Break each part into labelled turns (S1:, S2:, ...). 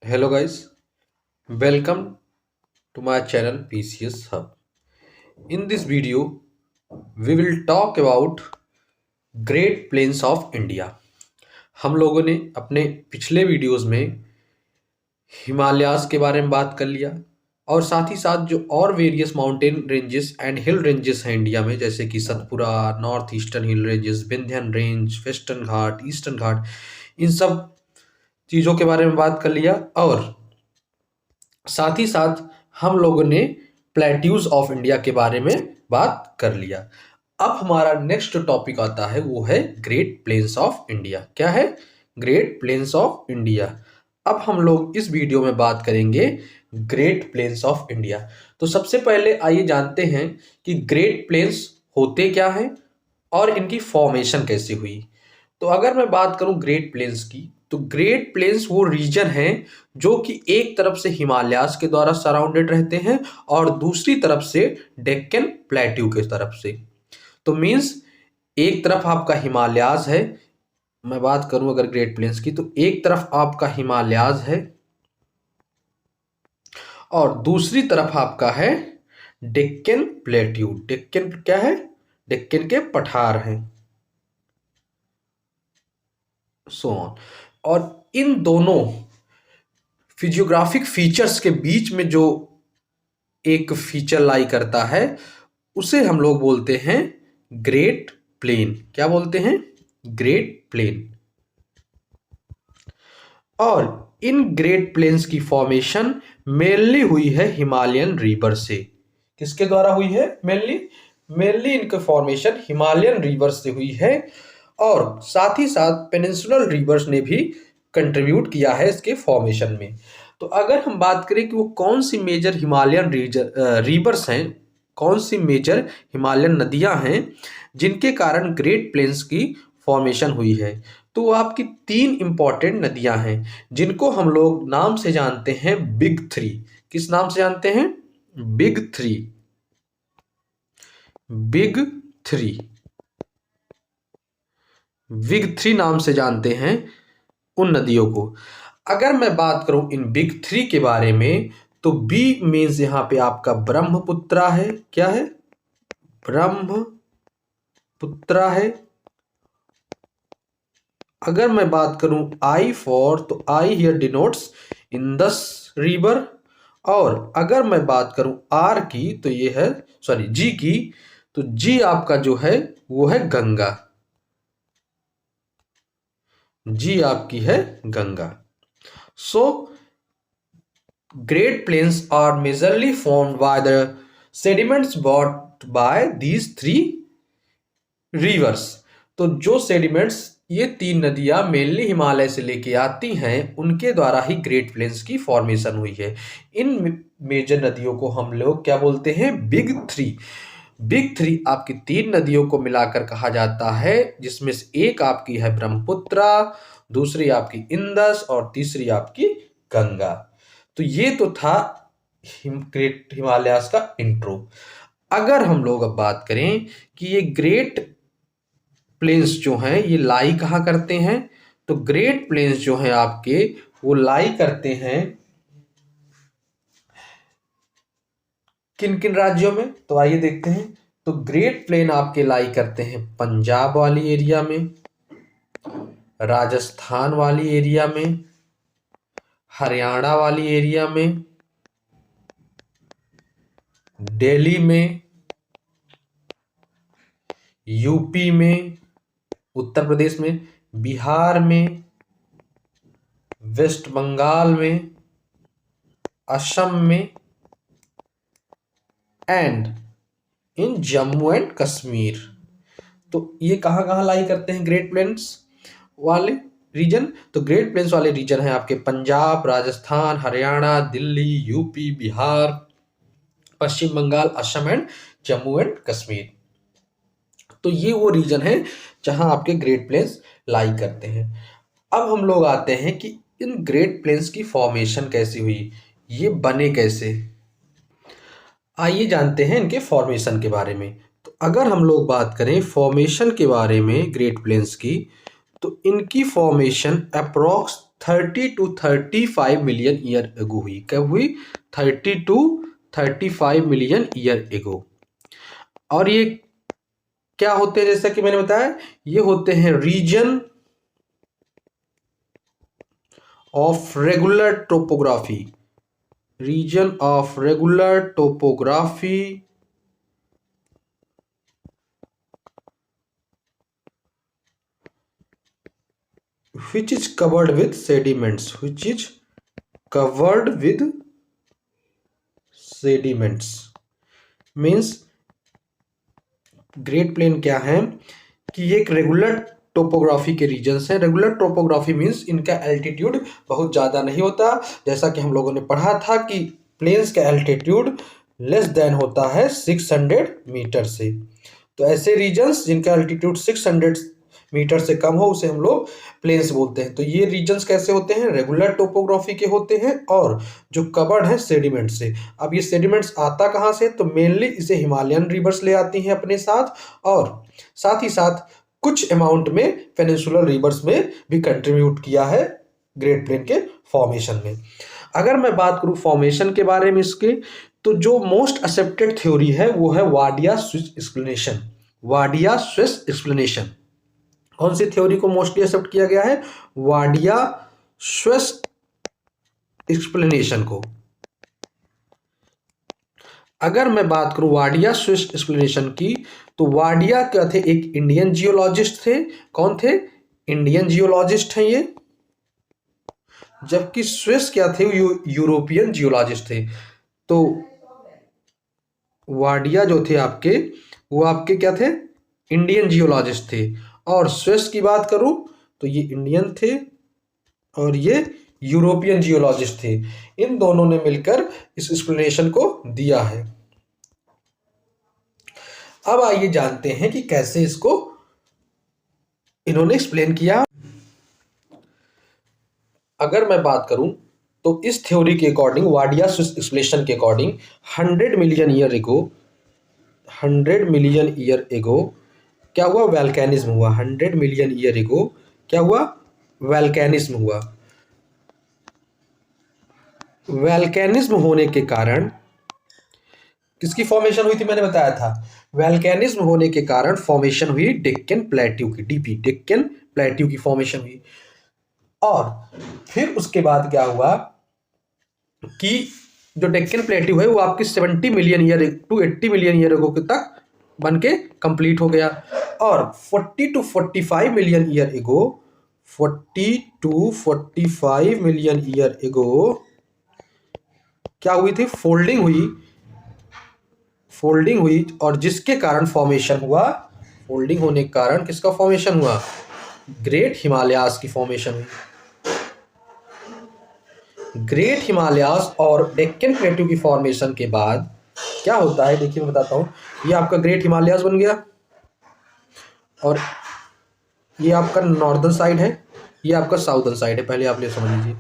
S1: Hello guys, welcome to my channel PCS Hub. In this video, we will talk about Great Plains of India. हम लोगों ने अपने पिछले videos में हिमालयाज के बारे में बात कर लिया और साथ ही साथ जो और various mountain ranges and hill ranges हैं इंडिया में, जैसे कि Satpura, north eastern hill ranges, Vindhyan range, Western Ghat, Eastern Ghat, इन सब चीज़ों के बारे में बात कर लिया। और साथ ही साथ हम लोगों ने प्लेट्यूज ऑफ इंडिया के बारे में बात कर लिया। अब हमारा नेक्स्ट टॉपिक आता है, वो है ग्रेट प्लेन्स ऑफ इंडिया। क्या है? Great plains of India. अब हम लोग इस वीडियो में बात करेंगे ग्रेट प्लेन्स ऑफ इंडिया। तो सबसे पहले आइए जानते हैं कि ग्रेट प्लेन्स होते क्या हैं और इनकी फॉर्मेशन कैसे हुई। तो अगर मैं बात करूं ग्रेट प्लेन्स की, तो ग्रेट प्लेन्स वो रीजन हैं जो कि एक तरफ से हिमालयाज के द्वारा सराउंडेड रहते हैं और दूसरी तरफ से डेक्कन प्लेट्यू के तरफ से। तो मीन्स एक तरफ आपका हिमालयाज है, मैं बात करूं अगर ग्रेट प्लेन्स की, तो एक तरफ आपका हिमालयाज है और दूसरी तरफ आपका है डेक्कन प्लेट्यू। डेक्कन क्या है? डेक्कन के पठार हैं, सो ऑन। और इन दोनों फिजियोग्राफिक फीचर्स के बीच में जो एक फीचर लाई करता है उसे हम लोग बोलते हैं ग्रेट प्लेन। क्या बोलते हैं? Great plain. और इन ग्रेट प्लेन्स की फॉर्मेशन मेनली हुई है हिमालयन रिवर से। किसके द्वारा हुई है? मेनली इनकी फॉर्मेशन हिमालयन रिवर से हुई है और साथ ही साथ पेनिनसुलर रिवर्स ने भी कंट्रीब्यूट किया है इसके फॉर्मेशन में। तो अगर हम बात करें कि वो कौन सी मेजर हिमालयन रिवर्स हैं, कौन सी मेजर हिमालयन नदियां हैं जिनके कारण ग्रेट प्लेन्स की फॉर्मेशन हुई है, तो वो आपकी 3 इंपॉर्टेंट नदियां हैं जिनको हम लोग नाम से जानते हैं बिग 3। किस नाम से जानते हैं? बिग 3। बिग 3 बिग 3 नाम से जानते हैं उन नदियों को। अगर मैं बात करूं इन बिग 3 के बारे में, तो बी मीन्स यहां पे आपका ब्रह्मपुत्रा है। क्या है? ब्रह्मपुत्रा है। अगर मैं बात करूं आई फॉर, तो I hear denotes Indus river. और अगर मैं बात करूं आर की, तो ये है जी की, तो जी आपका जो है वो है गंगा। जी आपकी है Ganga. So great plains are majorly formed by the sediments brought by these 3 rivers. तो जो सेडिमेंट्स ये 3 नदियां मेनली हिमालय से लेके आती हैं, उनके द्वारा ही ग्रेट प्लेन्स की फॉर्मेशन हुई है। इन मेजर नदियों को हम लोग क्या बोलते हैं? बिग 3। बिग 3 आपकी 3 नदियों को मिलाकर कहा जाता है, जिसमें से एक आपकी है ब्रह्मपुत्रा, दूसरी आपकी इंदस और तीसरी आपकी गंगा। तो ये तो था ग्रेट हिमालयाज का इंट्रो। अगर हम लोग अब बात करें कि ये ग्रेट प्लेन्स जो हैं ये लाई कहाँ करते हैं, तो ग्रेट प्लेन्स जो हैं आपके वो लाई करते हैं किन किन राज्यों में, तो आइए देखते हैं। तो ग्रेट प्लेन आपके लाई करते हैं पंजाब वाली एरिया में, राजस्थान वाली एरिया में, हरियाणा वाली एरिया में, दिल्ली में, यूपी में, उत्तर प्रदेश में, बिहार में, वेस्ट बंगाल में, असम में and in Jammu and Kashmir. तो ये कहाँ कहाँ लाई करते हैं ग्रेट प्लेन्स वाले रीजन? तो ग्रेट प्लेन्स वाले रीजन है आपके Punjab, Rajasthan, Haryana, Delhi, UP, Bihar, Paschim Bengal, Assam and Jammu and Kashmir. तो ये वो रीजन है जहां आपके ग्रेट प्लेन्स लाई करते हैं। अब हम लोग आते हैं कि इन ग्रेट प्लेन्स की फॉर्मेशन कैसी हुई, ये बने कैसे। आइए जानते हैं इनके फॉर्मेशन के बारे में। तो अगर हम लोग बात करें फॉर्मेशन के बारे में ग्रेट प्लेन्स की, तो इनकी formation approx 30 to 35 million year एगो हुई। कब हुई? 30 to 35 मिलियन ईयर एगो। और ये क्या होते हैं? जैसा कि मैंने बताया, ये होते हैं region of regular topography. Region of regular topography which is covered with sediments, which is covered with sediments means great plain क्या है कि ये एक रेगुलर टोपोग्राफी के रीजन्स हैं। रेगुलर टोपोग्राफी मीन्स इनका एल्टीट्यूड बहुत ज़्यादा नहीं होता, जैसा कि हम लोगों ने पढ़ा था कि प्लेन्स का एल्टीट्यूड लेस देन होता है 600 मीटर से। तो ऐसे रीजन्स जिनका एल्टीट्यूड 600 मीटर से कम हो उसे हम लोग प्लेन्स बोलते हैं। तो ये रीजन्स कैसे होते हैं? रेगुलर टोपोग्राफी के होते हैं और जो कवर्ड है सेडिमेंट से। अब ये सेडिमेंट्स आता कहाँ से? तो मेनली इसे हिमालयन रिवर्स ले आती हैं अपने साथ, और साथ ही साथ कुछ अमाउंट में पेनिनसुलर रिवर्स में भी कंट्रीब्यूट किया है ग्रेट प्लेन के फॉर्मेशन में। अगर मैं बात करूं फॉर्मेशन के बारे में इसके, तो जो मोस्ट एक्सेप्टेड थ्योरी है वो है Wadia switch explanation. Wadia switch explanation कौन सी थ्योरी को मोस्टली एक्सेप्ट किया गया है? वाडिया स्विच एक्सप्लेनेशन को। अगर मैं बात करूं वाडिया स्विच एक्सप्लेनेशन की, तो वाडिया क्या थे? एक इंडियन जियोलॉजिस्ट थे। कौन थे? इंडियन जियोलॉजिस्ट हैं ये। जबकि स्विस क्या थे? यूरोपियन जियोलॉजिस्ट थे। तो वाडिया जो थे आपके, वो आपके क्या थे? इंडियन जियोलॉजिस्ट थे। और स्विस की बात करूं तो ये इंडियन थे और ये यूरोपियन जियोलॉजिस्ट थे। इन दोनों ने मिलकर इस एक्सप्लेनेशन को दिया है। अब आइए जानते हैं कि कैसे इसको इन्होंने एक्सप्लेन किया। अगर मैं बात करूं तो इस थ्योरी के अकॉर्डिंग, वाडिया स्विच एक्सप्लेनेशन के अकॉर्डिंग 100 मिलियन ईयर एगो, 100 मिलियन ईयर एगो क्या हुआ? वैल्केनिज्म हुआ। 100 मिलियन ईयर एगो क्या हुआ? वैल्केनिज्म हुआ। वैल्केनिज्म होने के कारण किसकी फॉर्मेशन हुई थी? मैंने बताया था, वैल्केनिज्म होने के कारण फॉर्मेशन हुई डेक्कन प्लेट्यू की, डीपी डेक्कन प्लेट्यू की फॉर्मेशन हुई। और फिर उसके बाद क्या हुआ कि जो डेक्कन प्लेट्यू है वो आपकी 70 million year to 80 million year ago तक बन के कंप्लीट हो गया। और 40 to 45 मिलियन ईयर एगो, 40 to 45 मिलियन ईयर एगो क्या हुई थी? फोल्डिंग हुई। फोल्डिंग हुई और जिसके कारण फॉर्मेशन हुआ, फोल्डिंग होने के कारण किसका फॉर्मेशन हुआ? ग्रेट हिमालयास की फॉर्मेशन हुई। ग्रेट हिमालयास और डेक्कन प्लेट्यू की फॉर्मेशन के बाद क्या होता है? देखिए मैं बताता हूं। ये आपका ग्रेट हिमालयास बन गया और ये आपका नॉर्दर्न साइड है, ये आपका साउदर्न साइड है। पहले आप ले समझ लीजिए।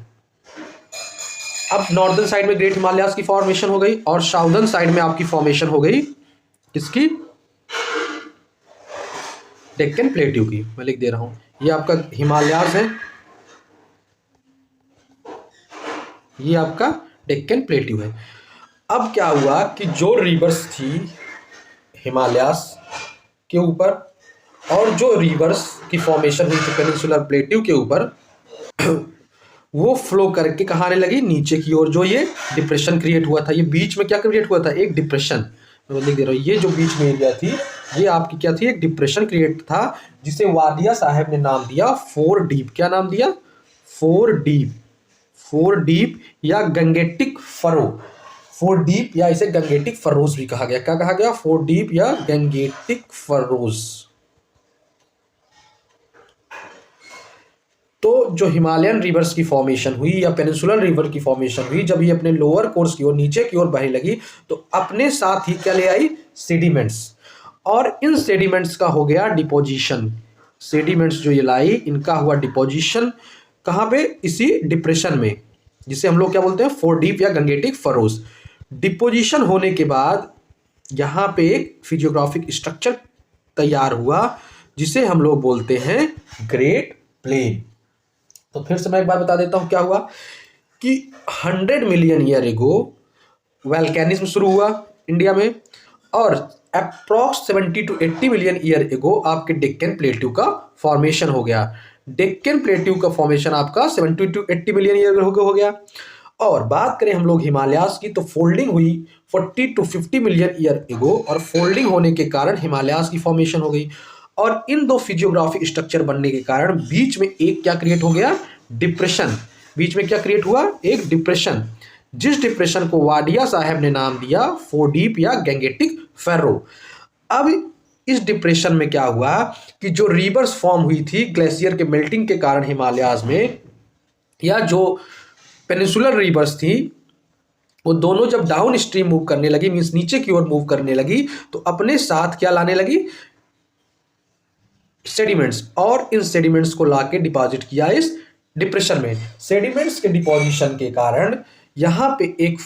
S1: अब नॉर्दर्न साइड में ग्रेट हिमालयास की फॉर्मेशन हो गई और साउदर्न साइड में आपकी फॉर्मेशन हो गई किसकी? डेक्कन प्लेट्यू की। मैं लिख दे रहा हूं, ये आपका हिमालयास है, ये आपका डेक्कन प्लेट्यू है। अब क्या हुआ कि जो रिवर्स थी हिमालयास के ऊपर और जो रिवर्स की फॉर्मेशन हुई थी पेनिनसुलर प्लेट्यू के ऊपर, वो फ्लो करके कहाँ आने लगी? नीचे की ओर। जो ये डिप्रेशन क्रिएट हुआ था, ये बीच में क्या क्रिएट हुआ था? एक डिप्रेशन। मैं लिख दे रहा हूँ, ये जो बीच में एरिया थी ये आपकी क्या थी? एक डिप्रेशन क्रिएट था जिसे वाडिया साहब ने नाम दिया 4 डीप। क्या नाम दिया? 4 डीप। 4 डीप या गंगेटिक फरो। 4 डीप या इसे गंगेटिक फरोज भी कहा गया। क्या कहा गया? 4 डीप या गंगेटिक फरोज। तो जो हिमालयन रिवर्स की फॉर्मेशन हुई या पेनिनसुलर रिवर की फॉर्मेशन हुई, जब ये अपने लोअर कोर्स की ओर, नीचे की ओर बहने लगी, तो अपने साथ ही क्या ले आई? सेडिमेंट्स। और इन सेडिमेंट्स का हो गया डिपोजिशन। सेडिमेंट्स जो ये लाई, इनका हुआ डिपोजिशन कहाँ पे? इसी डिप्रेशन में, जिसे हम लोग क्या बोलते हैं? 4 डीप या गंगेटिक फरोज। डिपोजिशन होने के बाद यहाँ पे एक फिजियोग्राफिक स्ट्रक्चर तैयार हुआ जिसे हम लोग बोलते हैं ग्रेट प्लेन। तो फिर से मैं एक बार बता देता हूँ क्या हुआ कि 100 मिलियन ईयर एगो वैल्केनिज्म शुरू हुआ इंडिया में, और अप्रॉक्स 70 to 80 मिलियन ईयर एगो आपके डेक्कन प्लेट्यू का फॉर्मेशन हो गया। डेक्कन प्लेट्यू का फॉर्मेशन आपका 70 to 80 मिलियन ईयर हो गया। और बात करें हम लोग हिमालयाज की, तो फोल्डिंग हुई 40 to 50 मिलियन ईयर एगो, और फोल्डिंग होने के कारण हिमालयाज की फॉर्मेशन हो गई। और इन दो फिजियोग्राफिक स्ट्रक्चर बनने के कारण बीच में एक क्या क्रिएट हो गया, डिप्रेशन। बीच में क्या क्रिएट हुआ, एक डिप्रेशन, जिस डिप्रेशन को वाडिया साहब ने नाम दिया फोडीप या गैंगेटिक फेरो। अब इस डिप्रेशन में क्या हुआ कि जो रिवर्स फॉर्म हुई थी ग्लेशियर के मेल्टिंग के कारण हिमालयाज में, या जो पेनिसुलर रिवर्स थी, वो दोनों जब डाउन स्ट्रीम मूव करने लगी, मीन्स नीचे की ओर मूव करने लगी, तो अपने साथ क्या लाने लगी, सेडिमेंट्स, और इन सेडिमेंट्स को लाके डिपॉजिट किया इस डिप्रेशन में। सेडिमेंट्स के डिपोजिशन के कारण यहां पे एक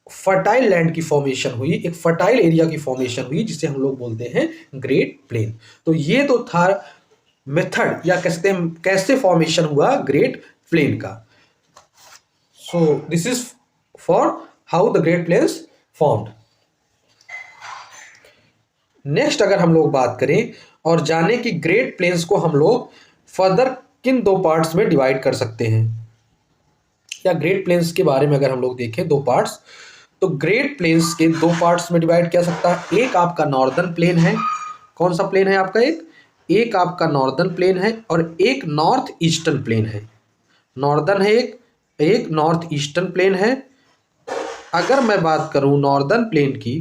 S1: फर्टाइल लैंड की फॉर्मेशन हुई, एक फर्टाइल एरिया की फॉर्मेशन हुई, जिसे हम लोग बोलते हैं ग्रेट प्लेन। तो ये तो था मेथड, या कहते हैं कैसे फॉर्मेशन हुआ ग्रेट प्लेन का। So this is for how the great plains formed. Next अगर हम लोग बात करें और जाने कि ग्रेट प्लेन्स को हम लोग फर्दर किन दो पार्ट्स में डिवाइड कर सकते हैं, या ग्रेट प्लेन्स के बारे में अगर हम लोग देखें दो पार्ट्स, तो ग्रेट प्लेन्स के दो पार्ट्स में डिवाइड किया सकता है। एक आपका नॉर्दर्न प्लेन है, कौन सा प्लेन है आपका, एक आपका नॉर्दर्न प्लेन है, और एक नॉर्थ ईस्टर्न प्लेन है। नॉर्दर्न है एक नॉर्थ ईस्टर्न प्लेन है। अगर मैं बात करूं नॉर्दर्न प्लेन की,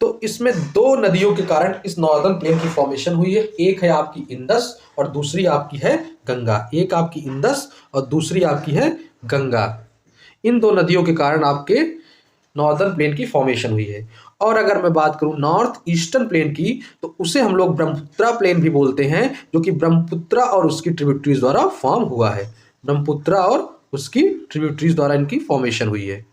S1: तो इसमें दो नदियों के कारण इस नॉर्दर्न प्लेन की फॉर्मेशन हुई है। एक है आपकी इंडस और दूसरी आपकी है गंगा। एक आपकी इंडस और दूसरी आपकी है गंगा। इन दो नदियों के कारण आपके नॉर्दर्न प्लेन की फॉर्मेशन हुई है। और अगर मैं बात करूं नॉर्थ ईस्टर्न प्लेन की, तो उसे हम लोग ब्रह्मपुत्रा प्लेन भी बोलते हैं, जो कि ब्रह्मपुत्रा और उसकी ट्रिब्यूटरीज द्वारा फॉर्म हुआ है। ब्रह्मपुत्रा और उसकी ट्रिब्यूटरीज द्वारा इनकी फॉर्मेशन हुई है।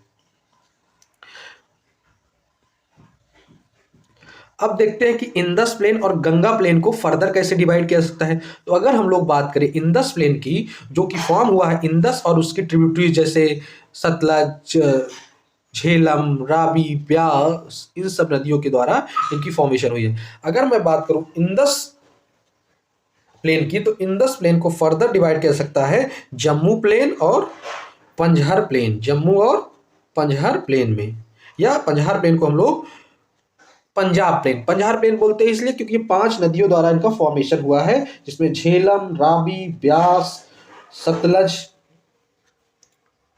S1: अब देखते हैं कि इंडस प्लेन और गंगा प्लेन को फर्दर कैसे डिवाइड किया जा सकता है। तो अगर हम लोग बात करें इंडस प्लेन की, जो कि फॉर्म हुआ है इंडस और उसकी ट्रिब्यूटरीज जैसे सतलज, झेलम, रावी, ब्यास, इन सब नदियों के द्वारा इनकी फॉर्मेशन हुई है। अगर मैं बात करूं इंडस प्लेन की, तो इंडस प्लेन को फर्दर डिवाइड किया जा सकता है जम्मू प्लेन और पंजहर प्लेन, जम्मू और पंजहर प्लेन में, या पंजहर प्लेन को हम लोग पंजहर प्लेन बोलते हैं इसलिए क्योंकि 5 नदियों द्वारा इनका फॉर्मेशन हुआ है, जिसमें झेलम, रावी, ब्यास, सतलज,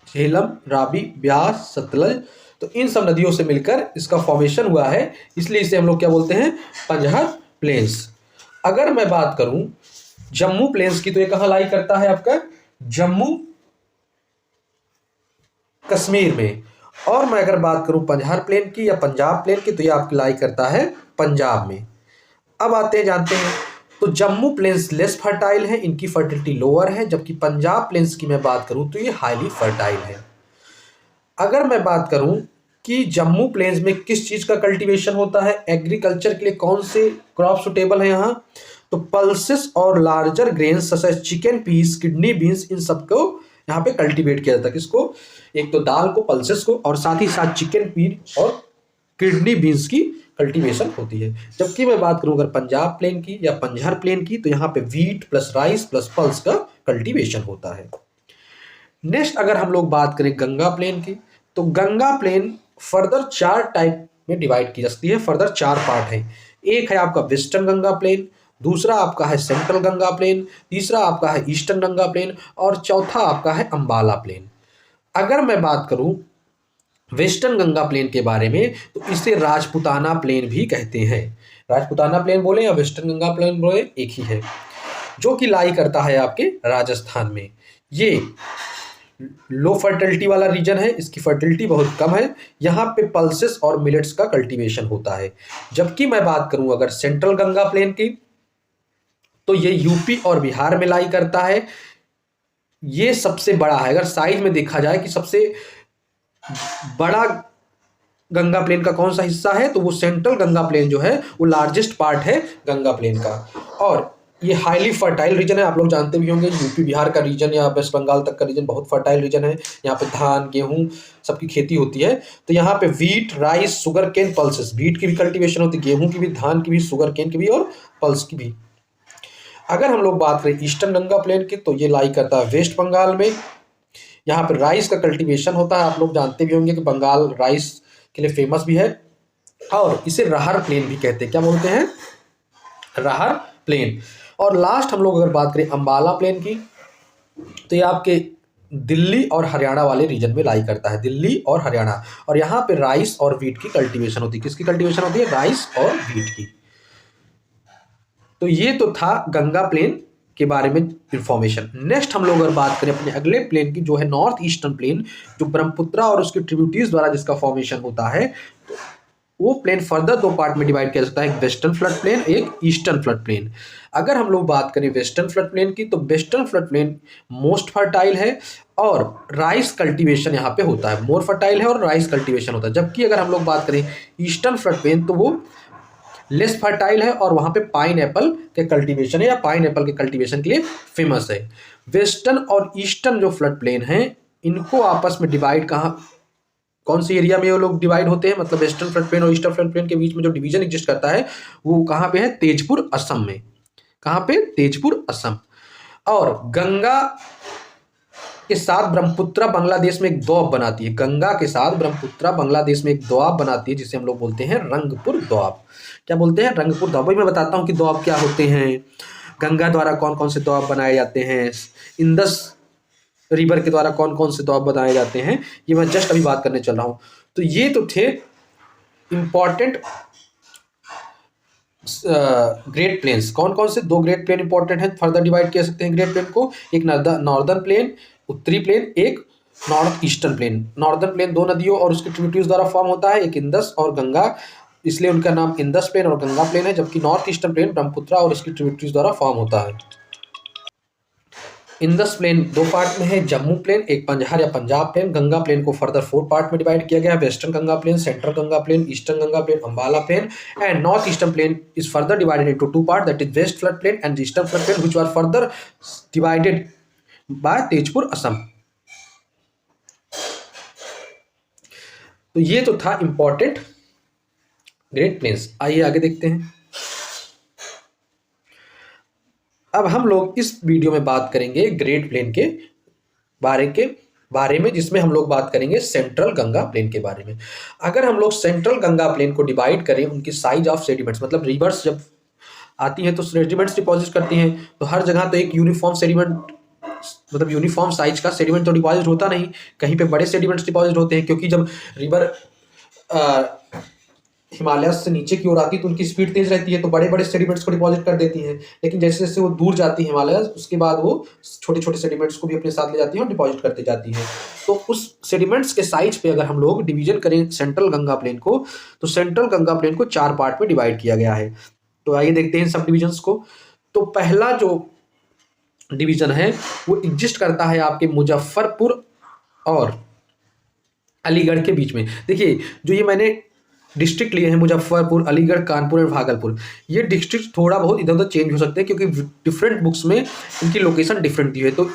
S1: झेलम, रावी, ब्यास, सतलज, तो इन सब नदियों से मिलकर इसका फॉर्मेशन हुआ है, इसलिए इसे हम लोग क्या बोलते हैं, पंजहर प्लेन्स। अगर मैं बात करूं जम्मू प्लेन्स की, तो ये कहां लाई करता है आपका, जम्मू कश्मीर में। और मैं अगर बात करूं पंजहर प्लेन की या पंजाब प्लेन की, तो ये आपकी लाई करता है पंजाब में। अब आते हैं जानते हैं, तो जम्मू प्लेन्स लेस फर्टाइल है, इनकी फर्टिलिटी लोअर है, जबकि पंजाब प्लेन्स की मैं बात करूं तो ये हाईली फर्टाइल है। अगर मैं बात करूं कि जम्मू प्लेन्स में किस चीज का कल्टीवेशन होता है, एग्रीकल्चर के लिए कौन से क्रॉप सुटेबल है यहाँ, तो पल्सेस और larger grains such as chickpeas, kidney beans, इन सबको यहाँ पे कल्टीवेट किया जाता है। किसको, एक तो दाल को, पल्सेस को, और साथ ही साथ चिकन पीस और किडनी बीन्स की कल्टीवेशन होती है। जबकि मैं बात करूं अगर पंजाब प्लेन की या पंजहर प्लेन की, तो यहाँ पे wheat plus rice plus pulse का कल्टीवेशन होता है। नेक्स्ट अगर हम लोग बात करें गंगा प्लेन की, तो गंगा प्लेन फर्दर 4 टाइप में डिवाइड की जा सकती है, फर्दर 4 पार्ट है। एक है आपका वेस्टर्न गंगा प्लेन, दूसरा आपका है सेंट्रल गंगा प्लेन, तीसरा आपका है ईस्टर्न गंगा प्लेन, और चौथा आपका है अंबाला प्लेन। अगर मैं बात करूं वेस्टर्न गंगा प्लेन के बारे में, तो इसे राजपुताना प्लेन भी कहते हैं। राजपुताना प्लेन बोले या वेस्टर्न गंगा प्लेन बोले, एक ही है, जो कि लाई करता है आपके राजस्थान में। ये लो फर्टिलिटी वाला रीजन है, इसकी फर्टिलिटी बहुत कम है, यहाँ पे पल्सेस और मिलेट्स का कल्टीवेशन होता है। जबकि मैं बात करूं अगर सेंट्रल गंगा प्लेन की, तो ये यूपी और बिहार में लाई करता है। ये सबसे बड़ा है, अगर साइज में देखा जाए कि सबसे बड़ा गंगा प्लेन का कौन सा हिस्सा है, तो वो सेंट्रल गंगा प्लेन जो है वो लार्जेस्ट पार्ट है गंगा प्लेन का। और ये हाईली फर्टाइल रीजन है, आप लोग जानते भी होंगे। यूपी बिहार का रीजन या वेस्ट बंगाल तक का रीजन बहुत फर्टाइल रीजन है। यहाँ पे धान गेहूं सबकी खेती होती है। तो यहाँ पे wheat, rice, sugar cane, pulses, wheat की भी कल्टीवेशन होती है, गेहूं की भी, धान की भी, शुगर केन की भी और पल्स की भी। अगर हम लोग बात करें ईस्टर्न गंगा प्लेन की, तो ये लाई करता है वेस्ट बंगाल में। यहाँ पे राइस का कल्टीवेशन होता है, आप लोग जानते भी होंगे कि बंगाल राइस के लिए फेमस भी है। और इसे राहर प्लेन भी कहते हैं। क्या बोलते हैं? राहर प्लेन। और लास्ट हम लोग अगर बात करें अंबाला प्लेन की, तो ये आपके दिल्ली और हरियाणा वाले रीजन में लाई करता है, दिल्ली और हरियाणा। और यहाँ पे राइस और वीट की कल्टीवेशन होती है। किसकी कल्टीवेशन होती है? राइस और वीट की। तो ये तो था गंगा प्लेन के बारे में इंफॉर्मेशन। नेक्स्ट हम लोग अगर बात करें अपने अगले प्लेन की, जो है नॉर्थ ईस्टर्न प्लेन, जो ब्रह्मपुत्रा और उसके ट्रिब्यूटरीज द्वारा जिसका फॉर्मेशन होता है, तो वो प्लेन फर्दर दो पार्ट में डिवाइड किया जाता है, एक वेस्टर्न फ्लड प्लेन, एक ईस्टर्न फ्लड प्लेन। अगर हम लोग बात करें वेस्टर्न फ्लड प्लेन की, तो western flood plain most fertile है और राइस कल्टीवेशन यहाँ पे होता है, मोर फर्टाइल है और राइस कल्टीवेशन होता है। जबकि अगर हम लोग बात करें ईस्टर्न फ्लड प्लेन, तो वो लेस फर्टाइल है और वहां पे पाइन एप्पल के कल्टीवेशन है या पाइन एप्पल के कल्टीवेशन के लिए फेमस है। वेस्टर्न और ईस्टर्न जो फ्लड प्लेन है, इनको आपस में डिवाइड कहाँ, कौन सी एरिया में वो लोग डिवाइड होते हैं, मतलब वेस्टर्न फ्लड प्लेन और ईस्टर्न फ्लड प्लेन के बीच में जो डिवीजन एग्जिस्ट करता है, वो कहाँ पे है? तेजपुर, असम में। कहाँ पे? तेजपुर, असम। और गंगा के साथ ब्रह्मपुत्रा बांग्लादेश में एक दोआब बनाती है। गंगा के साथ ब्रह्मपुत्रा बांग्लादेश में एक दोआब बनाती है, जिसे हम लोग बोलते हैं रंगपुर दोआब। क्या बोलते हैं? रंगपुर दोआब। मैं बताता हूँ कि दोआब क्या होते हैं, गंगा द्वारा कौन कौन से दोआब बनाए जाते हैं, इंदस रिवर के द्वारा कौन कौन से दोआब बनाए जाते हैं, ये मैं जस्ट अभी बात करने चल रहा हूँ। तो ये तो थे इंपॉर्टेंट ग्रेट प्लेन्स। कौन कौन से? दो ग्रेट प्लेन इंपॉर्टेंट हैं, फर्दर डिवाइड कर सकते हैं ग्रेट प्लेन को। एक नॉर्दर्न प्लेन, उत्तरी प्लेन, एक north eastern plane. Northern plain दो नदियों और उसके ट्रिब्यूटरीज द्वारा फॉर्म होता है, एक इंदस और गंगा, इसलिए उनका नाम इंदस प्लेन और गंगा प्लेन है। जबकि नॉर्थ ईस्टर्न प्लेन ब्रह्मपुत्रा और उसकी ट्रिब्यूटरीज द्वारा फॉर्म होता है। इंदस प्लेन दो पार्ट में है, जम्मू प्लेन, एक पंजहर या पंजाब प्लेन। गंगा प्लेन को फर्दर 4 पार्ट में डिवाइड किया गया है, western Ganga plain, central Ganga plain, eastern Ganga plain, Ambala plain. And north eastern plain is further divided into 2 part, that is west flood plain and eastern flood plain, which were further divided by Tezpur, Assam. तो ये तो था important great planes. आइए आगे देखते हैं। अब हम लोग इस वीडियो में बात करेंगे ग्रेट प्लेन के बारे में, जिसमें हम लोग बात करेंगे सेंट्रल गंगा प्लेन के बारे में। अगर हम लोग सेंट्रल गंगा प्लेन को डिवाइड करें, उनकी साइज ऑफ सेडिमेंट्स, मतलब रिवर्स जब आती हैं तो सेडिमेंट्स डिपॉजिट करती हैं, तो हर जगह तो एक यूनिफॉर्म सेडिमेंट, मतलब यूनिफॉर्म साइज का सेडिमेंट तो डिपॉजिट होता नहीं, कहीं पे बड़े सेडिमेंट्स डिपॉजिट होते हैं, क्योंकि जब रिवर हिमालय से नीचे की ओर आती है तो उनकी स्पीड तेज रहती है, तो बड़े बड़े सेडिमेंट्स को डिपॉजिट कर देती है। लेकिन जैसे जैसे वो दूर जाती है हिमालय, उसके बाद वो छोटे छोटे सेडिमेंट्स को भी अपने साथ ले जाती है और डिपॉजिट करते जाती है। तो उस सेडिमेंट्स के साइज पे अगर हम लोग डिवीजन करें सेंट्रल गंगा प्लेन को, तो सेंट्रल गंगा प्लेन को 4 पार्ट में डिवाइड किया गया है। तो आइए देखते हैं सब डिविजन्स को। तो पहला जो डिवीजन है वो एग्जिस्ट करता है आपके मुजफ्फरपुर और अलीगढ़ के बीच में। देखिए, जो ये मैंने डिस्ट्रिक्ट लिए हैं, मुजफ्फरपुर, अलीगढ़, कानपुर और भागलपुर, ये डिस्ट्रिक्ट थोड़ा बहुत इधर उधर चेंज हो सकते हैं, क्योंकि डिफरेंट बुक्स में इनकी लोकेशन डिफरेंट दी है। तो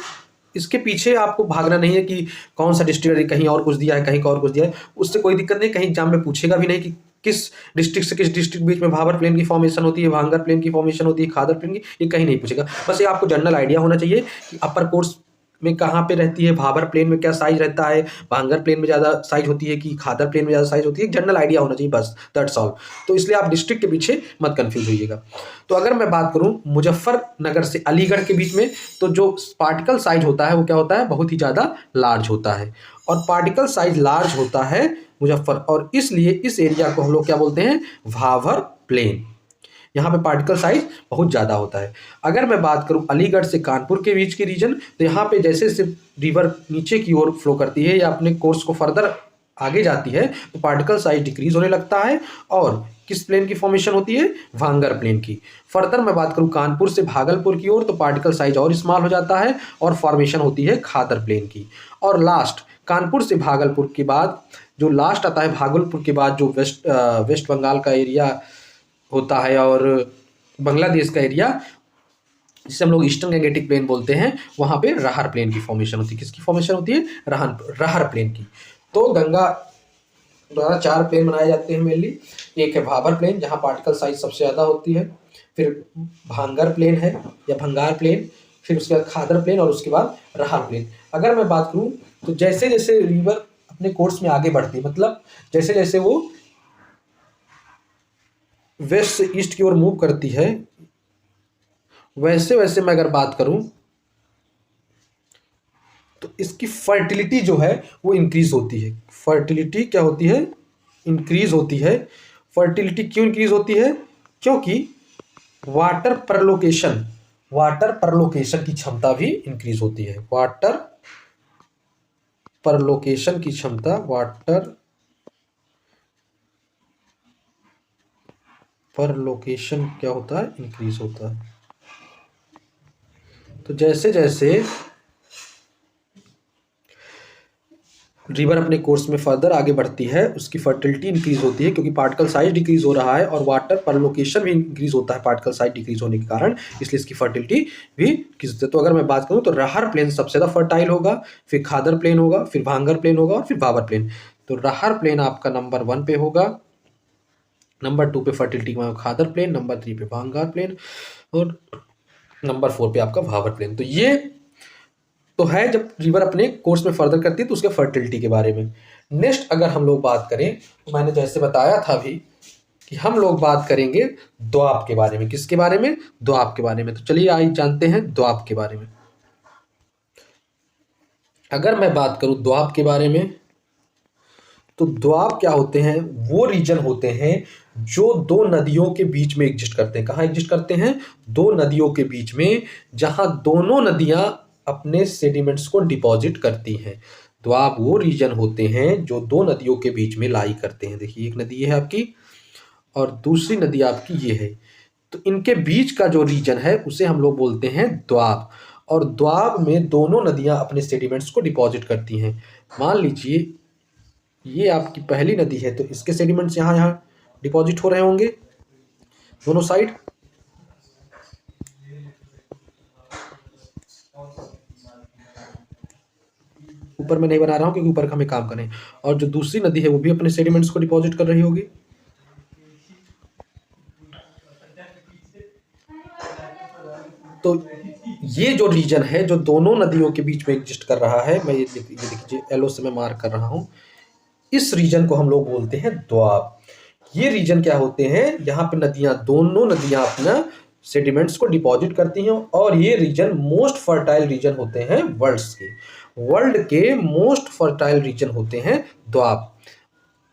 S1: इसके पीछे आपको भागना नहीं है कि कौन सा डिस्ट्रिक्ट, कहीं और कुछ दिया है, कहीं और कुछ दिया है, उससे कोई दिक्कत नहीं। कहीं एग्जाम में पूछेगा भी नहीं कि किस डिस्ट्रिक्ट से किस डिस्ट्रिक्ट बीच में भाबर प्लेन की फॉर्मेशन होती है, भांगर प्लेन की फॉर्मेशन होती है, खादर प्लेन की, ये कहीं नहीं पूछेगा। बस ये आपको जनरल आइडिया होना चाहिए कि अपर कोर्स में कहाँ पे रहती है, भाबर प्लेन में क्या साइज रहता है, भांगर प्लेन में ज़्यादा साइज होती है कि खादर प्लेन में ज़्यादा साइज होती है, जनरल आइडिया होना चाहिए, बस दैट्स ऑल। तो इसलिए आप डिस्ट्रिक्ट के पीछे मत कंफ्यूज होइएगा। तो अगर मैं बात करूं मुजफ्फरनगर से अलीगढ़ के बीच में, तो जो पार्टिकल साइज होता है वो क्या होता है, बहुत ही ज़्यादा लार्ज होता है। और पार्टिकल साइज लार्ज होता है मुजफ्फर, और इसलिए इस एरिया को हम लोग क्या बोलते हैं, भाबर प्लेन। यहाँ पे पार्टिकल साइज बहुत ज़्यादा होता है। अगर मैं बात करूँ अलीगढ़ से कानपुर के बीच की रीजन, तो यहाँ पे जैसे जैसे रिवर नीचे की ओर फ्लो करती है या अपने कोर्स को फर्दर आगे जाती है, तो पार्टिकल साइज डिक्रीज होने लगता है और किस प्लेन की फॉर्मेशन होती है, भांगर प्लेन की। फर्दर मैं बात करूँ कानपुर से भागलपुर की ओर, तो पार्टिकल साइज और स्मॉल हो जाता है और फॉर्मेशन होती है खादर प्लेन की। और लास्ट कानपुर से भागलपुर के बाद जो लास्ट आता है, भागलपुर के बाद जो वेस्ट बंगाल का एरिया होता है और बांग्लादेश का एरिया, जिसे हम लोग ईस्टर्न गैंगेटिक प्लेन बोलते हैं, वहाँ पे राहर प्लेन की फॉर्मेशन होती है। किसकी फॉर्मेशन होती है? राहर प्लेन की। तो गंगा द्वारा 4 प्लेन बनाए जाते हैं मेनली। एक है भाबर प्लेन, जहाँ पार्टिकल साइज सबसे ज़्यादा होती है। फिर भांगर प्लेन है या भंगार प्लेन, फिर उसके बाद खादर प्लेन और उसके बाद राहर प्लेन। अगर मैं बात करूँ तो जैसे जैसे रिवर अपने कोर्स में आगे बढ़ती है, मतलब जैसे जैसे वो वेस्ट से ईस्ट की ओर मूव करती है, वैसे वैसे मैं अगर बात करूं तो इसकी फर्टिलिटी जो है वो इंक्रीज होती है। फर्टिलिटी क्या होती है? इंक्रीज होती है। फर्टिलिटी क्यों इंक्रीज होती है? क्योंकि वाटर परलोकेशन की क्षमता भी इंक्रीज होती है। वाटर परलोकेशन की क्षमता, वाटर परलोकेशन क्या होता है? इंक्रीज होता है। तो जैसे जैसे रिवर अपने कोर्स में फर्दर आगे बढ़ती है, उसकी फर्टिलिटी इंक्रीज होती है, क्योंकि पार्टिकल साइज डिक्रीज हो रहा है और वाटर परलोकेशन भी इंक्रीज होता है पार्टिकल साइज डिक्रीज होने के कारण, इसलिए इसकी फर्टिलिटी भी इंक्रीज होती है। तो अगर मैं बात करूं तो राहर प्लेन सबसे ज़्यादा फर्टाइल होगा, फिर खादर प्लेन होगा, फिर भांगर प्लेन होगा और फिर भाबर प्लेन। तो राहर प्लेन आपका नंबर 1 पे होगा, नंबर 2 पे फर्टिलिटी में खादर प्लेन, नंबर 3 पे भांगर प्लेन और नंबर 4 पे आपका भाबर प्लेन। तो ये तो है जब रिवर अपने कोर्स में फर्दर करती है तो उसके फर्टिलिटी के बारे में। नेक्स्ट अगर हम लोग बात करें तो मैंने जैसे बताया था अभी कि हम लोग बात करेंगे दोआब के बारे में। किसके बारे में? दोआब के बारे में। तो चलिए आज जानते हैं दोआब के बारे में। अगर मैं बात करूं दोआब के बारे में तो दोआब क्या होते हैं? वो रीजन होते हैं जो दो नदियों के बीच में एग्जिस्ट करते हैं। कहाँ एग्जिस्ट करते हैं? दो नदियों के बीच में, जहां दोनों नदियां अपने सेडिमेंट्स को डिपॉजिट करती हैं। दोआब वो रीजन होते हैं जो दो नदियों के बीच में लाई करते हैं। देखिए एक नदी ये है आपकी और दूसरी नदी आपकी ये है। तो इनके बीच का जो रीजन है उसे हम लोग बोलते हैं दोआब। और दोआब में दोनों नदियां अपने सेडिमेंट्स को डिपॉजिट करती हैं। मान लीजिए ये आपकी पहली नदी है, तो इसके सेडिमेंट्स यहाँ यहाँ डिपॉजिट हो रहे होंगे दोनों साइड। ऊपर में नहीं बना रहा हूँ क्योंकि ऊपर का हमें काम करें। और जो दूसरी नदी है वो भी अपने सेडिमेंट्स को डिपॉजिट कर रही होगी। तो ये जो रीजन है जो दोनों नदियों के बीच में एग्जिस्ट कर रहा है, मैं ये देखिए येलो से मैं मार्क कर रहा हूँ, इस रीजन को हम लोग बोलते हैं दोआब। ये रीजन क्या होते हैं? यहाँ पे दोनों नदियां अपना सेडिमेंट्स को डिपॉजिट करती हैं और ये रीजन मोस्ट फर्टाइल रीजन होते हैं वर्ल्ड के मोस्ट फर्टाइल रीजन होते हैं दोआब।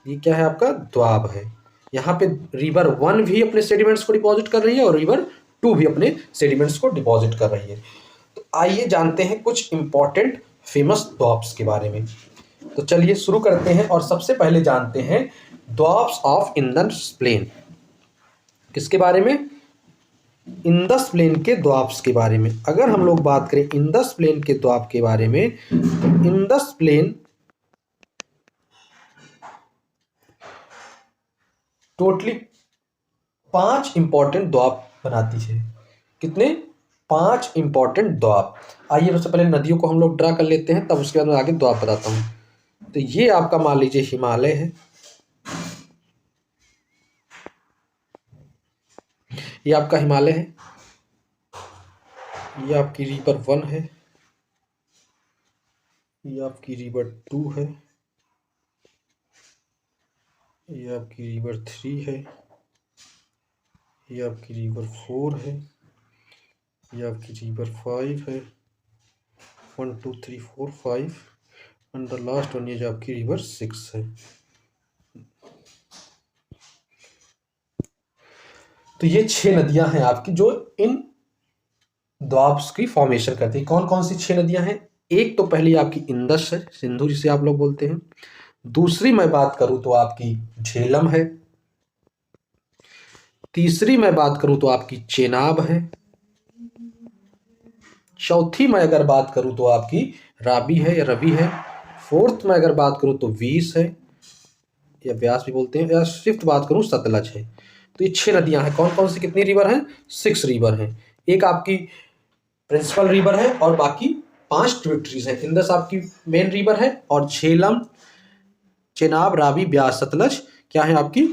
S1: ये क्या है? आपका दोआब है। यहाँ पे रिवर 1 भी अपने सेडिमेंट्स को डिपॉजिट कर रही है और रिवर 2 भी अपने सेडिमेंट्स को डिपॉजिट कर रही है। तो आइए जानते हैं कुछ इंपॉर्टेंट फेमस दोआब्स के बारे में। तो चलिए शुरू करते हैं और सबसे पहले जानते हैं दोआब्स ऑफ इंडस प्लेन। किसके बारे में? इंडस प्लेन के दोआब्स के बारे में। अगर हम लोग बात करें इंडस प्लेन के दोआब के बारे में तो Indus plain totally 5 important doab बनाती है। कितने? 5 इंपॉर्टेंट दोआब। आइए सबसे पहले नदियों को हम लोग ड्रा कर लेते हैं, तब उसके बाद मैं आगे दोआब बताता हूँ। तो ये आपका मान लीजिए हिमालय है, ये आपका हिमालय है, ये आपकी रिवर 1 है, ये आपकी रिवर 2 है, ये आपकी रिवर 3 है, ये आपकी रिवर 4 है, ये आपकी रिवर 5 है, 1 2 3 4 5 एंड द लास्ट वन ये जो आपकी रिवर 6 है। तो ये 6 नदियां हैं आपकी जो इन दोआब्स की फॉर्मेशन करती है। कौन कौन सी 6 नदियां हैं? एक तो पहली आपकी इंडस है, सिंधु जिसे आप लोग बोलते हैं। दूसरी मैं बात करूं तो आपकी झेलम है। तीसरी मैं बात करूं तो आपकी चेनाब है। चौथी मैं अगर बात करूं तो आपकी राबी है या रवि है। फोर्थ में अगर बात करूं तो वीस है या व्यास भी बोलते हैं, या फिफ्थ बात करूं सतलज है। तो ये 6 नदियां हैं। कौन कौन सी कितनी रिवर हैं? 6 रिवर हैं। एक आपकी प्रिंसिपल रिवर है और बाकी 5 ट्रिब्यूटरीज हैं। इंदस आपकी मेन रिवर है और झेलम, चेनाब, रावी, ब्यास, सतलज क्या है आपकी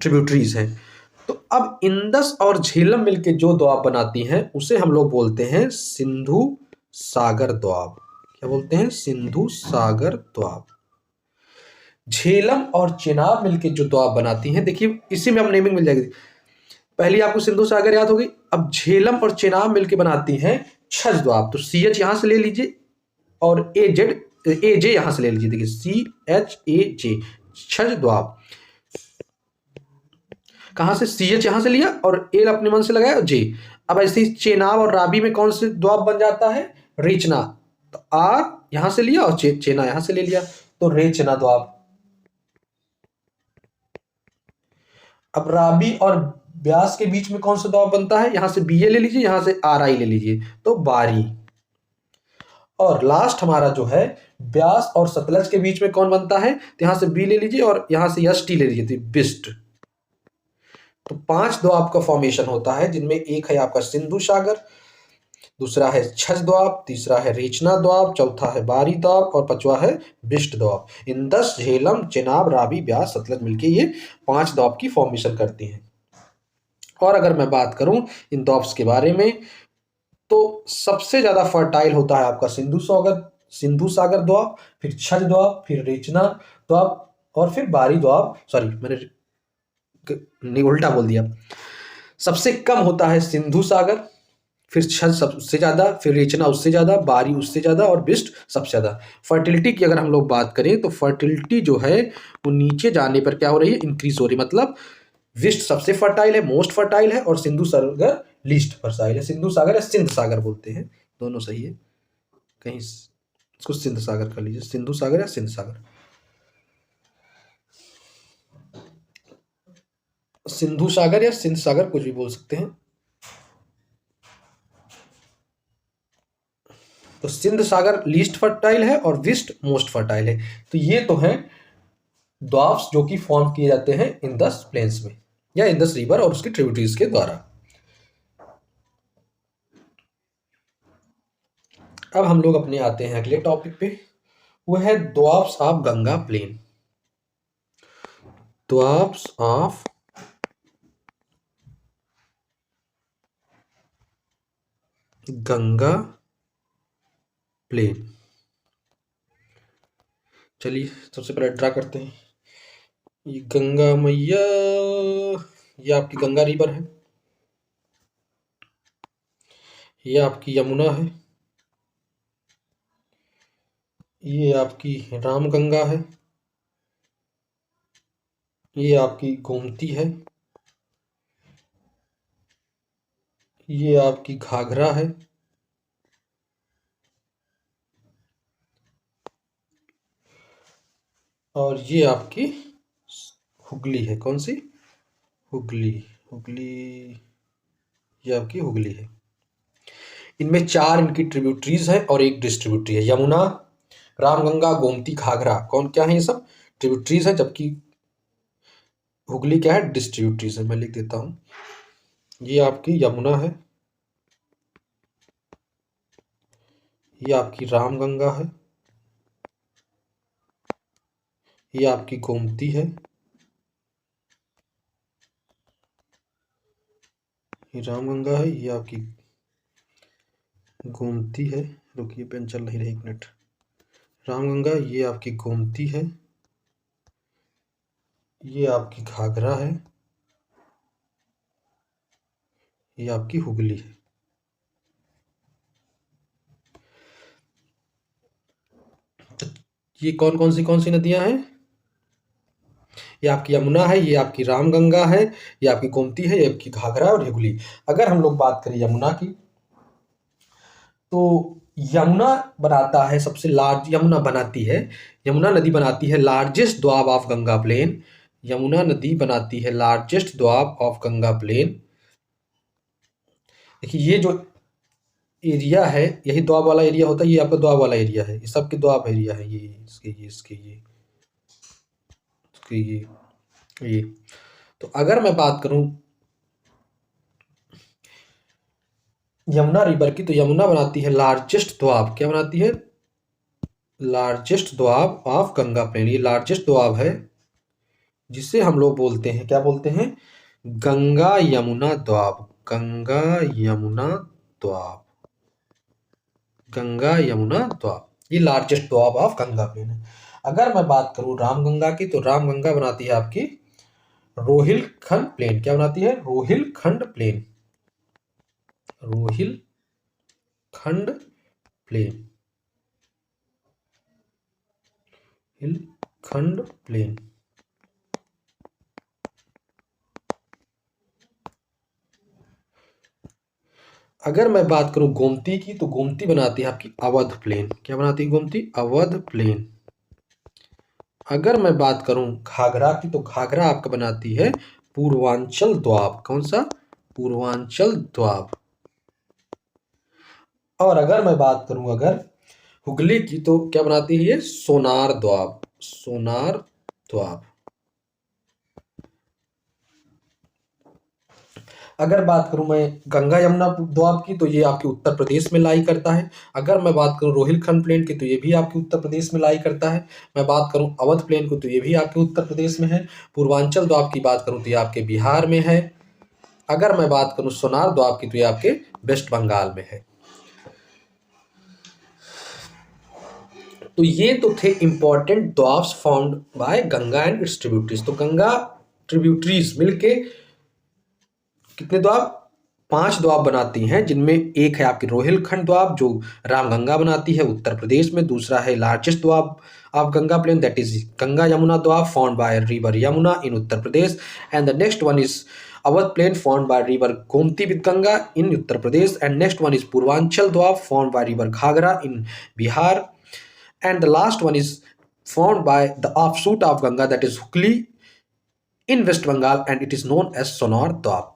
S1: ट्रिब्यूटरीज हैं। तो अब इंदस और झेलम मिलके जो दोआब बनाती हैं उसे हम लोग बोलते हैं सिंधु सागर दोआब। क्या बोलते हैं? सिंधु सागर दोआब। झेलम और चेनाब मिलके जो दोआब बनाती हैं, देखिए इसी में हम नेमिंग मिल जाएगी। पहली आपको सिंधु सागर याद हो गई। अब झेलम और चेनाब मिलके बनाती हैं छज दोआब। तो सी एच यहां से ले लीजिए और ए जे यहां से ले लीजिए। देखिए CHAJ, छज द्वाब। कहां से? CH यहां से लिया और एल अपने मन से लगाया जे। अब ऐसे ही चेनाब और राबी में कौन से द्वाब बन जाता है? रेचना। तो आर यहां से लिया और चेना यहां से ले लिया, तो रेचना द्वाब। अब राबी और ब्यास के बीच में कौन सा द्वाब बनता है? यहां से BA ले लीजिए, यहां से RI ले लीजिए, तो बारी। और लास्ट हमारा जो है ब्यास और सतलज के बीच में कौन बनता है? तो यहां से बी ले लीजिए और यहां से ST ले लीजिए, तो बिस्ट। तो 5 द्वाब का फॉर्मेशन होता है, जिनमें एक है आपका सिंधु सागर, दूसरा है छज द्वाब, तीसरा है रेचना द्वाब, चौथा है बारी द्वाब और पांचवा है बिस्ट द्वाब। इंदस, झेलम, चेनाब, रावी, ब्यास, सतलज मिलके ये 5 द्वाब की फॉर्मेशन करती हैं। और अगर मैं बात करूं इन द्वाब्स के बारे में, तो सबसे ज्यादा फर्टाइल होता है आपका सिंधु सागर द्वाब, फिर छज द्वाब, फिर रेचना द्वाब और फिर बारी द्वाब। सॉरी, मैंने उल्टा बोल दिया। सबसे कम होता है सिंधु सागर, फिर छज सबसे ज्यादा, फिर रेचना उससे ज्यादा, बारी उससे ज्यादा और बिस्ट सबसे ज्यादा। फर्टिलिटी की अगर हम लोग बात करें तो फर्टिलिटी जो है वो नीचे जाने पर क्या हो रही है? इंक्रीज हो रही है। मतलब विस्ट सबसे फर्टाइल है, मोस्ट फर्टाइल है, और सिंधु सागर लीस्ट फर्टाइल है। सिंधु सागर या सिंध सागर बोलते हैं, दोनों सही है। कहीं इसको सिंध सागर कर लीजिए, सिंधु सागर या सिंध सागर। सिंधु सागर या सिंध सागर कुछ भी बोल सकते हैं। तो सिंध सागर लीस्ट फर्टाइल है और विस्ट मोस्ट फर्टाइल है। तो ये तो है द्वाब्स जो कि फॉर्म किए जाते हैं इंदस प्लेन्स में या इंदस रिवर और उसकी ट्रिब्यूटरीज के द्वारा। अब हम लोग अपने आते हैं अगले टॉपिक पे, वो है doabs of Ganga plain. Doabs of Ganga plain. चलिए सबसे पहले ड्रा करते हैं। ये गंगा मैया, ये आपकी गंगा रिवर है, ये आपकी यमुना है, ये आपकी राम गंगा है, ये आपकी गोमती है, ये आपकी घाघरा है, और ये आपकी हुगली है। कौन सी? हुगली। हुगली, ये आपकी हुगली है। इनमें 4 इनकी ट्रिब्यूटरीज हैं और एक डिस्ट्रीब्यूटरी है। यमुना, रामगंगा, गोमती, घाघरा कौन क्या है? ये सब ट्रिब्यूटरीज है, जबकि हुगली क्या है? डिस्ट्रीब्यूटरीज है। मैं लिख देता हूं, ये आपकी यमुना है, ये आपकी रामगंगा है, ये आपकी गोमती है, ये रामगंगा है, ये आपकी गोमती है। रुकिए, पेन चल नहीं रही, 1 मिनट। रामगंगा, ये आपकी गोमती है, ये आपकी घाघरा है, ये आपकी हुगली है। ये कौन सी नदियां हैं? ये आपकी यमुना है, ये आपकी रामगंगा है, ये आपकी गोमती है, ये आपकी घाघरा और हुगली। अगर हम लोग बात करें यमुना की, तो यमुना बनाता है सबसे लार्ज, यमुना बनाती है, यमुना नदी बनाती है largest doab of Ganga plain. Yamuna नदी बनाती है largest doab of Ganga plain. देखिए ये जो एरिया है, यही द्वाब वाला एरिया होता है, ये आपका द्वाब वाला एरिया है, ये सबके द्वाब एरिया है। ये इसके ये इसके ये इसके ये। तो अगर मैं बात करूं यमुना रिवर की, तो यमुना बनाती है लार्जेस्ट दोआब। क्या बनाती है? Largest doab of Ganga plain. ये लार्जेस्ट दोआब है जिसे हम लोग बोलते हैं, क्या बोलते हैं? गंगा यमुना दोआब। गंगा यमुना दोआब। गंगा यमुना दोआब ये largest doab of Ganga plain है। अगर मैं बात करूं रामगंगा की, तो रामगंगा बनाती है आपकी रोहिलखंड प्लेन। क्या बनाती है? रोहिलखंड प्लेन। रोहिलखंड प्लेन। हिलखंड प्लेन। अगर मैं बात करूं गोमती की, तो गोमती बनाती है आपकी अवध प्लेन। क्या बनाती है गोमती? अवध प्लेन। अगर मैं बात करूं घाघरा की, तो घाघरा आपका बनाती है पूर्वांचल दोआब। कौन सा? पूर्वांचल दोआब। और अगर मैं बात करूं अगर हुगली की, तो क्या बनाती है ये? सोनार दोआब। सोनार दोआब। अगर बात करूं मैं गंगा यमुना दोआब की, तो ये आपके उत्तर प्रदेश में लाई करता है। अगर मैं बात करूं रोहिलखंड प्लेन की, तो ये भी आपके उत्तर प्रदेश में लाई करता है। मैं बात करूं अवध प्लेन को, तो ये भी आपके उत्तर प्रदेश में है। पूर्वांचल दोआब की बात करूं तो ये आपके बिहार में है। अगर मैं बात करूं सोनार दोआब की, तो ये आपके वेस्ट बंगाल में है। तो ये तो थे important doabs found by Ganga and its tributaries. तो गंगा ट्रिब्यूटरीज मिलके कितने दोआब? 5 दोआब बनाती हैं, जिनमें एक है आपकी रोहिलखंड दोआब जो रामगंगा बनाती है उत्तर प्रदेश में। दूसरा है largest doab of Ganga plain, that is Ganga Yamuna doab found by river Yamuna in Uttar Pradesh. And the next one is Awadh plain found by river Gomti with Ganga in Uttar Pradesh. And next one is Purvanchal doab found by river Ghaghara in Bihar. And the last one is found by the offshoot of Ganga, that is Hooghly in West Bengal, and it is known as Sonar Doab।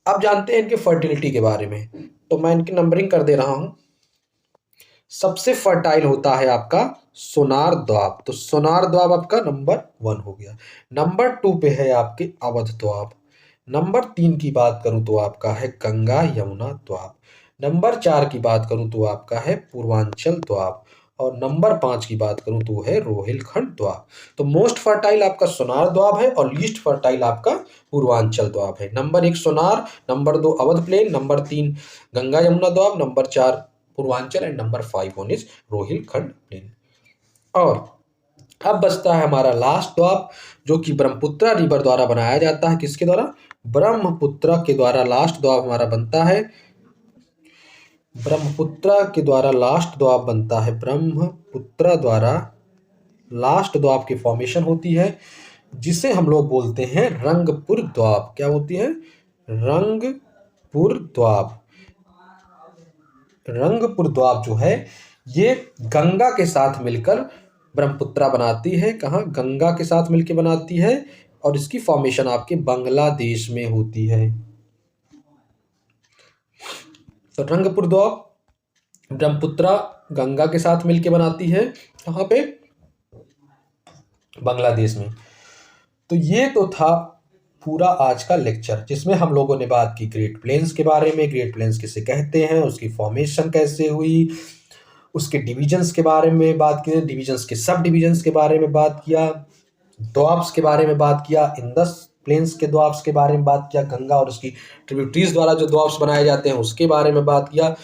S1: अब जानते हैं इनके fertility के बारे में, तो मैं इनकी नंबरिंग कर दे रहा हूं। सबसे फर्टाइल होता है आपका सोनार दोआब, तो सोनार दोआब आपका नंबर 1 हो गया। नंबर 2 पे है आपके अवध दोआब। नंबर 3 की बात करूं तो आपका है गंगा यमुना दोआब। नंबर 4 की बात करूं तो आपका है पूर्वांचल दोआब। और नंबर 5 की बात करूं तो है रोहिलखंड दोआब। तो मोस्ट फर्टाइल आपका सोनार दोआब है और लीस्ट फर्टाइल आपका पूर्वांचल दोआब है। नंबर 1 सोनार, number 2 Awadh plain, number 3 Ganga Yamuna doab, number 4 Purvanchal and number 5 one is Rohilkhand plain. और अब बचता है हमारा लास्ट दोआब, जो कि ब्रह्मपुत्रा रिवर द्वारा बनाया जाता है। किसके द्वारा? ब्रह्मपुत्रा के द्वारा लास्ट दोआब हमारा बनता है। ब्रह्मपुत्रा के द्वारा लास्ट दोआब बनता है। ब्रह्मपुत्रा द्वारा लास्ट दोआब की फॉर्मेशन होती है, जिसे हम लोग बोलते हैं रंगपुर दोआब। क्या होती है? रंगपुर दोआब। रंगपुर दोआब जो है ये गंगा के साथ मिलकर ब्रह्मपुत्रा बनाती है। कहाँ? गंगा के साथ मिलकर बनाती है, और इसकी फॉर्मेशन आपके बांग्लादेश में होती है। तो रंगपुर दोआब ब्रह्मपुत्रा गंगा के साथ मिलकर बनाती है। कहाँ पे? बांग्लादेश में। तो ये तो था पूरा आज का लेक्चर, जिसमें हम लोगों ने बात की ग्रेट प्लेन्स के बारे में। ग्रेट प्लेन्स किसे कहते हैं, उसकी फॉर्मेशन कैसे हुई, उसके डिविजन्स के बारे में बात की, डिविजन्स के सब डिविजन्स के बारे में बात किया, दोआब्स के बारे में बात किया, इंदस प्लेन्स के दोआब्स के बारे में बात किया, गंगा और उसकी ट्रिब्यूटरीज द्वारा जो दोआब्स बनाए जाते हैं उसके बारे में बात किया,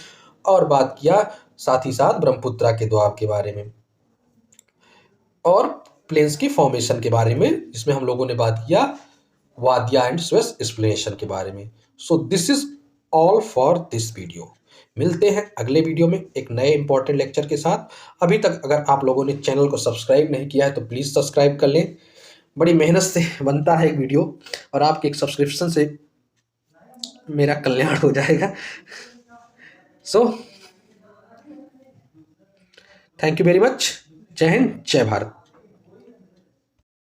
S1: और बात किया साथ ही साथ ब्रह्मपुत्रा के दोआब के बारे में, और प्लेन्स की फॉर्मेशन के बारे में, जिसमें हम लोगों ने बात किया वादिया एंड स्वेस एक्सप्लेनेशन के बारे में। सो this is all for this video. मिलते हैं अगले वीडियो में एक नए इंपॉर्टेंट लेक्चर के साथ। अभी तक अगर आप लोगों ने चैनल को सब्सक्राइब नहीं किया है तो प्लीज़ सब्सक्राइब कर लें। बड़ी मेहनत से बनता है एक वीडियो, और आपके एक सब्सक्रिप्शन से मेरा कल्याण हो जाएगा। So thank you very much. जय हिंद, जय भारत।